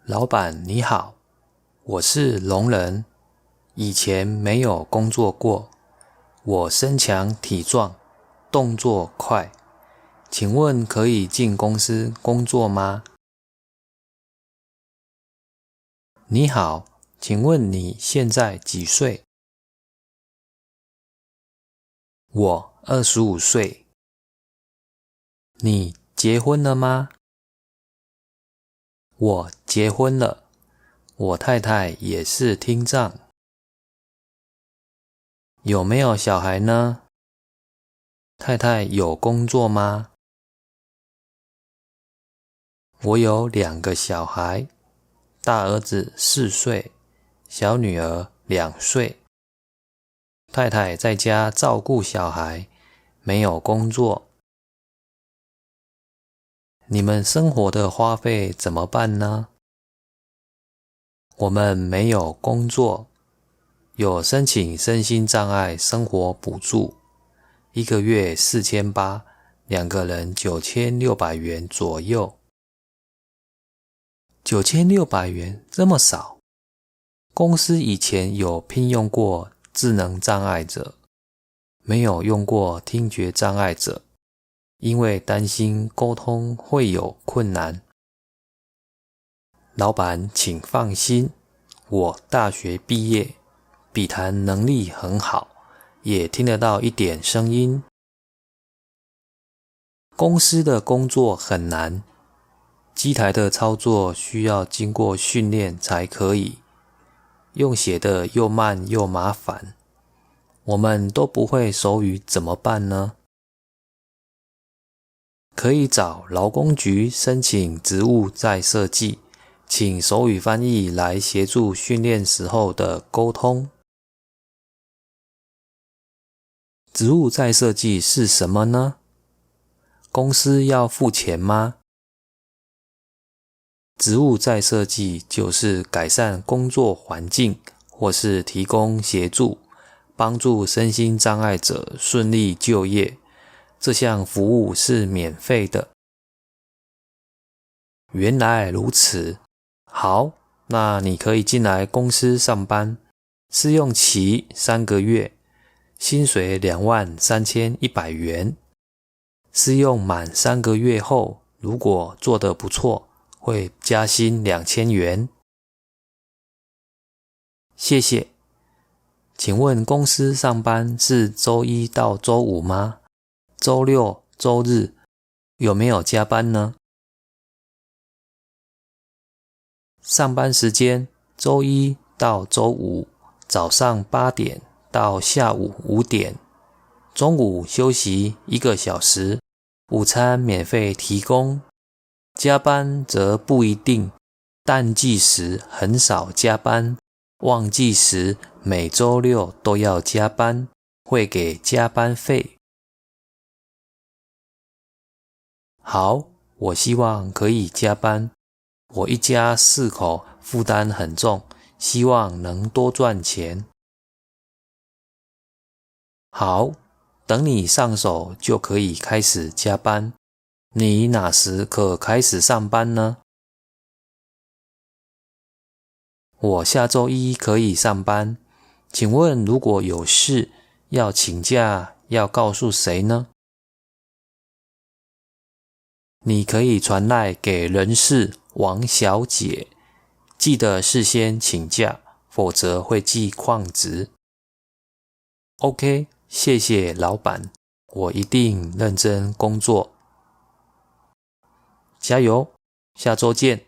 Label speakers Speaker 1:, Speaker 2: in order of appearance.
Speaker 1: 老板你好，我是聋人，以前没有工作过，我身强体壮，动作快，请问可以进公司工作吗？你好，请问你现在几岁？我25岁。你结婚了吗？我结婚了，我太太也是听障。有没有小孩呢？太太有工作吗？我有2个小孩，大儿子4岁，小女儿2岁。太太在家照顾小孩，没有工作。你们生活的花费怎么办呢？我们没有工作，有申请身心障碍生活补助，1个月4800，2个人9600元左右。9600元这么少？公司以前有聘用过智能障碍者，没有用过听觉障碍者，因为担心沟通会有困难。老板请放心，我大学毕业，笔谈能力很好，也听得到一点声音。公司的工作很难，机台的操作需要经过训练才可以，用写的又慢又麻烦，我们都不会手语怎么办呢？可以找劳工局申请职务再设计，请手语翻译来协助训练时候的沟通。职务再设计是什么呢？公司要付钱吗？职务再设计就是改善工作环境，或是提供协助，帮助身心障碍者顺利就业。这项服务是免费的。原来如此，好，那你可以进来公司上班，试用期3个月，薪水23100元。试用满3个月后，如果做得不错，会加薪2000元。谢谢。请问公司上班是周一到周五吗？周六、周日有没有加班呢？上班时间周一到周五早上8点到下午5点，中午休息1个小时，午餐免费提供。加班则不一定，淡季时很少加班，旺季时每周六都要加班，会给加班费。好，我希望可以加班。我一家4口负担很重，希望能多赚钱。好，等你上手就可以开始加班。你哪时可开始上班呢？我下周一可以上班。请问如果有事要请假，要告诉谁呢？你可以传赖给人事王小姐，记得事先请假，否则会记旷职。OK， 谢谢老板，我一定认真工作。加油，下周见。